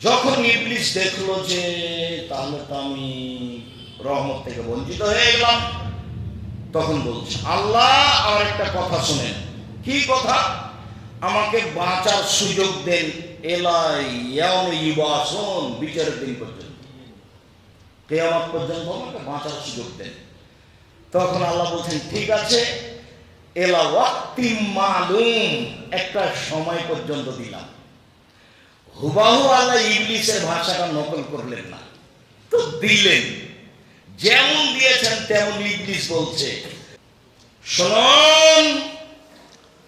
যখন ইবলিস দেখলো যে তাহলে তো আমি রহমত থেকে বঞ্চিত হয়ে গেলাম, তখন বলছে আল্লাহ আমার একটা কথা শুনেন। কি কথা? আমাকে বাঁচার সুযোগ দেন বিচারের দিন পর্যন্ত, কিয়ামত পর্যন্ত আমাকে বাঁচার সুযোগ দেন। তখন আল্লাহ বলছেন ঠিক আছে, এলা ওয়াক্তি মালুম, একটা সময় পর্যন্ত দিলাম। হুবাহু আল্লাহ ইবলিসের ভাষাটা নকল করলেন না, তো দিলেন, যেমন দিয়েছেন তেমন। ইবলিস বলছে শুনুন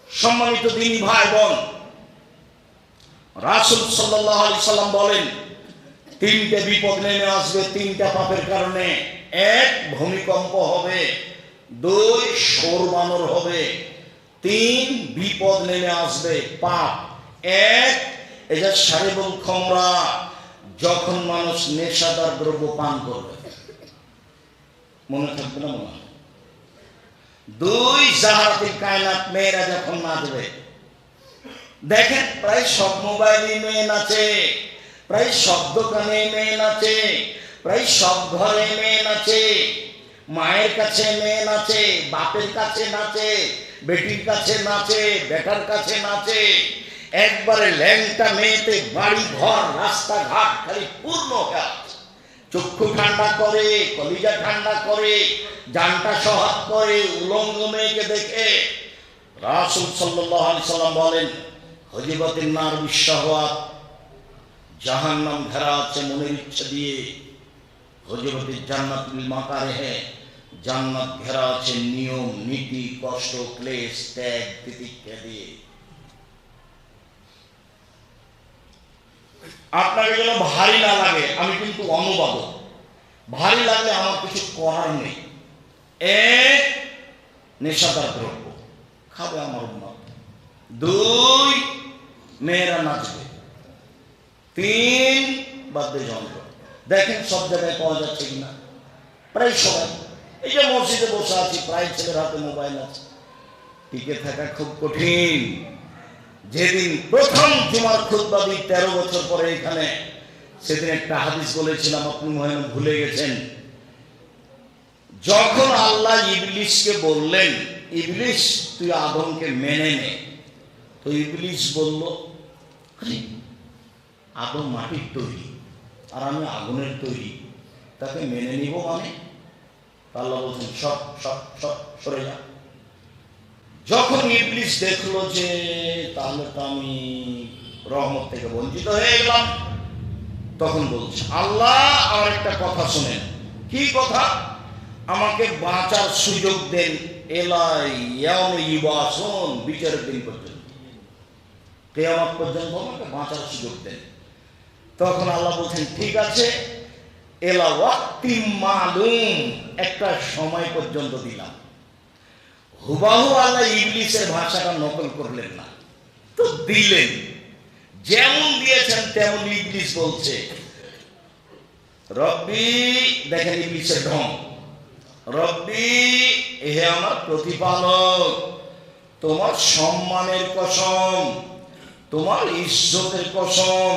সম্মানিত দিনী ভাই বোন, রাসূল সাল্লাল্লাহু আলাইহি সাল্লাম বলেন তিনটে বিপদ নেমে আসবে তিনটা পাপের কারণে। এক, ভূমিকম্প হবে। দুই, শোর বানর হবে। তিন, বিপদ নেমে আসবে পাপ। এক, এই যে শারিবুল খমরা, যখন মানুষ নেশাদার দ্রব্য পান করবে, মনে থাকবে না মনে? দুই, জাহারাতুল কায়নাত, মেয়েরা যখন নাচবে। দেখেন প্রায় সব মোবাইলে মেয়ে নাচে, প্রায় সব দোকানে মেয়ে নাচে, প্রায় সব ঘরে মেয়ে নাচে। মায়ের কাছে মেয়ে নাচে, বাপের কাছে নাচে, বেটির কাছে নাচে, বেটার কাছে নাচে। একবারে ল্যাংটা মেয়েতে বাড়ি ঘর রাস্তাঘাট খালি পূর্ণ হয়ে আছে। চক্ষু ঠান্ডা করে, কলিজা ঠান্ডা করে, জানটা সহাত করে উলঙ্গ মেয়েকে দেখে। রাসূল সাল্লাল্লাহু আলাইহি সাল্লাম বলেন হজিবাতিন নার বিশাহওয়াত, জাহান্নাম ঘেরা আছে মনের ইচ্ছা দিয়ে। হজিবাতিল জান্নাত বিল মাকারিহ, জান্নাত ঘেরা আছে নিয়ম নীতি কষ্ট ক্লেশ ত্যাগ তিতিক্ষা দিয়ে। আপনাকে যেন ভারী না লাগে, আমি কিন্তু অনুবাদক, ভারী লাগলে আমার কিছু করার নেই। এক, নেশাদার দ্রব্য খাবে আমার উম্মত। দুই, মেয়েরা নাচবে। তিন, বাদ্যযন্ত্র। দেখেন সব জায়গায় পাওয়া যাচ্ছে কিনা, প্রায় সবাই। এই যে মসজিদে বসে আছি, প্রায় ছেলের হাতে মোবাইল আছে। টিকে থাকা খুব কঠিন। যেদিন প্রথম জুমার খুতবা দিই 13 বছর পরে এখানে, সেদিন একটা হাদিস বলেছিলাম, আপনি মনে ভুলে গেছেন। যখন আল্লাহ ইবলিসকে বললেন ইবলিস তুই আদমকে মেনে নে, তো ইবলিস বলল আদম মাটির তৈরি আর আমি আগুনের তৈরি, তাকে মেনে নিব মানে? আল্লাহ বলছেন সব সব সব সরে যা। যখন ইবলিস দেখলো যে তাহলে তো আমি রহমত থেকে বঞ্চিত হয়ে গেলাম, তখন বলছে আল্লাহ আমার একটা কথা শুনেন। কি কথা? আমাকে বাঁচার সুযোগ দেন বিচারের দিন পর্যন্ত, কিয়ামত পর্যন্ত আমাকে বাঁচার সুযোগ দেন। তখন আল্লাহ বলছেন ঠিক আছে, এলা ওয়াক্তি মালুম, একটা সময় পর্যন্ত দিলাম। হুবাহু আল্লাহ ইবলিসের ভাষাটা নকল করলেন না, তো দিলেন, যেমন দিয়েছেন তেমন। ইবলিস বলছে রব্বি, দেখেন ইবলিসের ঢং, রব্বি হে আমার প্রতিপালক, তোমার সম্মানের কসম, তোমার ইজ্জতের কসম,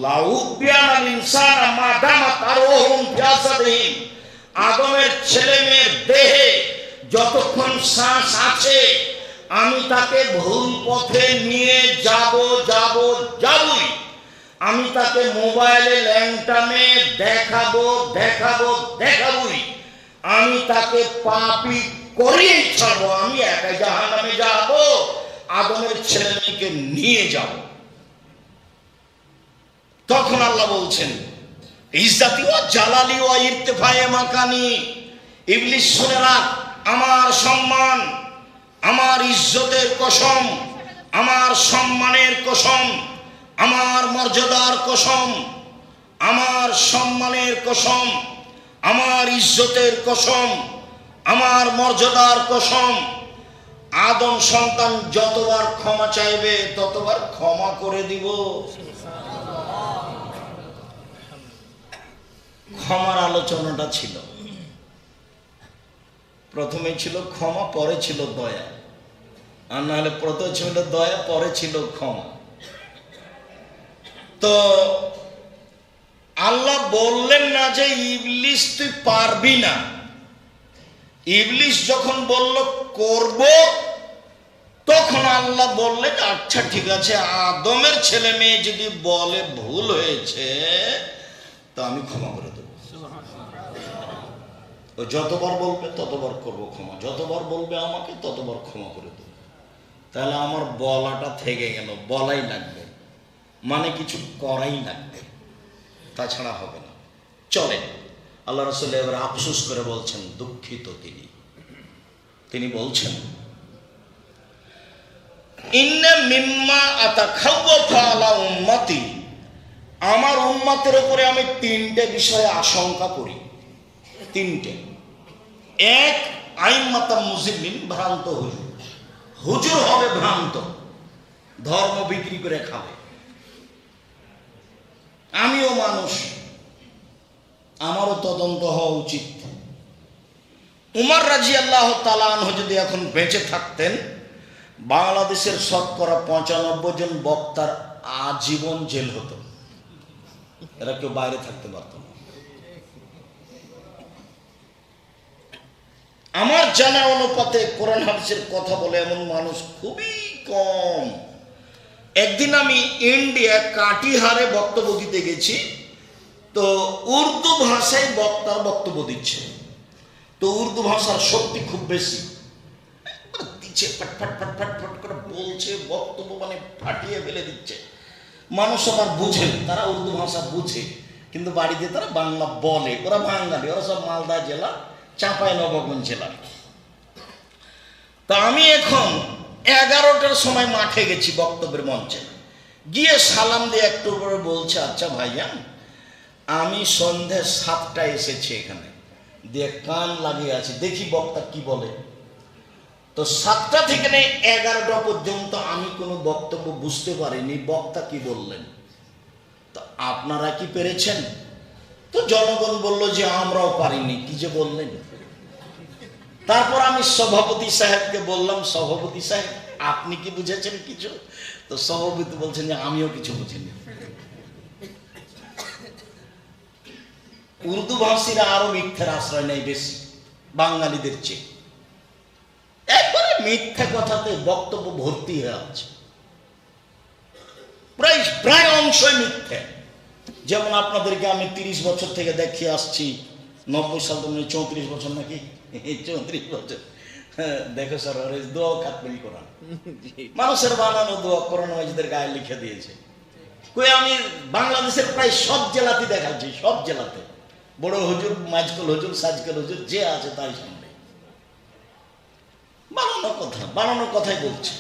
লাউবিয়ানাল ইনসানা মা দামা তারহুম ফিয়াসাদিহিম, আদমের ছেলে মেয়ের দেহে যতক্ষণ শ্বাস আছে আমি তাকে ভুল পথে নিয়ে যাবই। আমি তাকে মোবাইলে ল্যাংটা মেয়ে দেখাবই। আমি তাকে পাপী করিয়ে ছাড়বো। আমি একা জাহান্নামে যাব, আদমের ছেলে মেয়েকে নিয়ে যাব। তখন আল্লাহ বলছেন ইজ্জতি ওয়া জালালি ওয়া ইরতিফায়ে মাকানি, ইবলিস শুনে রাখ, আমার সম্মান, আমার ইজ্জতের কসম, আমার সম্মানের কসম, আমার মর্যাদার কসম, আমার সম্মানের কসম, আমার ইজ্জতের কসম, আমার মর্যাদার কসম, আদম সন্তান যতবার ক্ষমা চাইবে ততবার ক্ষমা করে দিব। ক্ষমার আলোচনাটা ছিল, প্রথমে ছিল ক্ষমা, পরে ছিল দয়া। আর নাহলে প্রথমে ছিল দয়া, পরে ছিল ক্ষমা। তো আল্লাহ বললেন না যে ইবলিস তুই পারবি না। ইবলিস যখন বলল করব, তখন আল্লাহ বললেন আচ্ছা ঠিক আছে, আদমের ছেলে মেয়ে যদি বলে ভুল হয়েছে তো আমি ক্ষমা করে দেবো। ও যতবার বলবে ততবার করব ক্ষমা, যতবার বলবে আমাকে ততবার ক্ষমা করে দেবো। তাহলে আমার বলাটা থেকে গেল, বলাই লাগবে, মানে কিছু করাই লাগবে, তাছাড়া হবে না। চলেন, আল্লাহ রাসূল এবার আফসোস করে বলছেন, দুঃখিত তিনি বলছেন ইন্না মিম্মা আতাখাওয়াফা আলা উম্মতি, আমার উম্মতের উপরে আমি তিনটে বিষয়ে আশঙ্কা করি। তিনটে। এক, আইম্মাতা মুজলিমিন, ভ্রান্ত হুজুর। হুজুর হবে ভ্রান্ত, ধর্ম বিক্রি করে খাবে। আমিও মানুষ, আমারও তদন্ত হওয়া উচিত। উমর রাদিয়াল্লাহু তাআলা আনহু যদি এখন বেঁচে থাকতেন, বাংলাদেশের শতকরা 95 জন বক্তার আজীবন জেল হতো, এরা কেউ বাইরে থাকতে পারত না। আমার জানা অনুপাতে কোরআন হাদিসের কথা বলে এমন মানুষ খুবই কম। একদিন আমি ইন্ডিয়া কাটিহারে বক্তব্য দিতে গেছি, তো উর্দু ভাষায় বক্তার বক্তব্য দিচ্ছে। তো উর্দু ভাষার শক্তি খুব বেশি, দিচ্ছে ফট ফট ফট ফট ফট করে বলছে, বক্তব্য মানে ফাটিয়ে ফেলে দিচ্ছে। মানুষ আবার বুঝে, তারা উর্দু ভাষা বুঝে, কিন্তু বাড়িতে তারা বাংলা বলে। ওরা বাঙালি, ওরা সব মালদা জেলা, চাঁপাইনবাবগঞ্জ জেলা। তা আমি এখন 11টার সময় মাঠে গেছি বক্তব্যের মঞ্চে, গিয়ে সালাম দিয়ে একটু করে বলছে, আচ্ছা ভাইজান, আমি সন্ধ্যে 7টায় এসেছি এখানে, দিয়ে কান লাগিয়ে আছি, দেখি বক্তা কি বলে। তো 7টা থেকে 11টা পর্যন্ত আমি কোনো বক্তব্য বুঝতে পারিনি বক্তা কি বললেন। তো আপনারা কি পেরেছেন? তো জনগণ বলল যে আমরাও পারিনি, কি যে বললেন। তারপর আমি সভাপতি সাহেবকে বললাম, সভাপতি সাহেব আপনি কি বুঝেছেন কিছু? তো সভাপতি বলছেন যে আমিও কিছু বুঝিনি। উর্দু ভাষীরা আরো মিথ্যার আশ্রয় নেই বেশি বাঙালিদের চেয়ে। একবারে মিথ্যা কথাতে বক্তব্য ভর্তি হয়ে আছে, প্রায় অংশই মিথ্যা। যেমন আপনাদেরকে আমি 30 বছর থেকে দেখিয়ে আসছি, 90 সাল তো 34 বছর নাকি, 34 বছর। দেখো স্যার, দোয়া খাতমিল কোরআন, মানুষের বানানো দোয়া কোরআন মাজিদের গায়ে লিখে দিয়েছে। কই আমি বাংলাদেশের প্রায় সব জেলাতে দেখাচ্ছি, সব জেলাতে বড় হুজুর, মাঝকল হুজুর, সাজকল হুজুর, যে আছে তাই সামনে বানানো কথাই বলছে।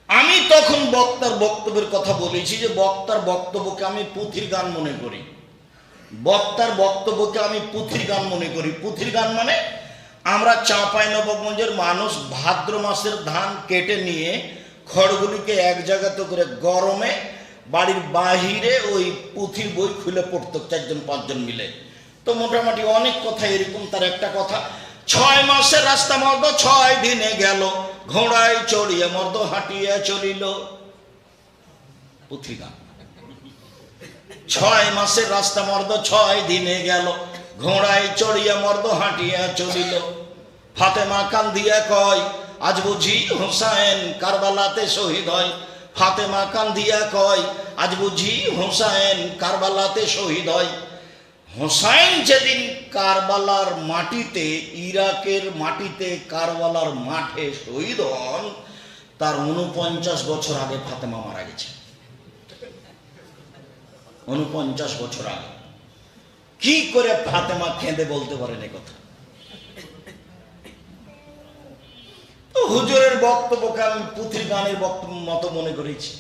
আমি তখন বক্তার বক্তব্যের কথা বলেছি যে বক্তার বক্তব্যকে আমি পুঁথির গান মনে করি। বক্তার বক্তব্যকে আমি পুঁথির গান মনে করি। পুঁথির গান মানে আমরা চাঁপাইনবাবগঞ্জের মানুষ ভাদ্র মাসের ধান কেটে নিয়ে খড়গুলিকে এক জায়গাতে করে গরমে বাড়ির বাহিরে ওই পুঁথির বই খুলে পড়তো 4-5 জন মিলে। তো মোটামুটি অনেক কথা এরকম। তার একটা কথা, 6 মাসের রাস্তা মর্দ 6 দিনে গেল, ঘোড়ায় চড়িয়ে মর্দ হাঁটিয়া চলিল। পুঁথি গান। 6 মাসের রাস্তা মর্দ 6 দিনে গেল, ঘোড়ায় চড়িয়া মর্দ হাঁটিয়া চলিল। ফাতেমা কান্দিয়া কয়, আজ বুঝি হুসাইন কারবালাতে শহীদ হয়। ফাতেমা কান্দিয়া কয়, আজ বুঝি হুসাইন কারবালাতে শহীদ হয়। হুসাইন যেদিন কারবালার মাটিতে, ইরাকের মাটিতে কারবালার মাঠে শহীদ হন, তার 49 বছর আগে ফাতেমা মারা গেছে। 49 বছর আগে। কি করে ফাতেমা কেঁদে বলতে পারেন এ কথা? তো হুজুরের বক্তব্যকে আমি পুঁথির গানের বক্তব্য মতো মনে করেছি।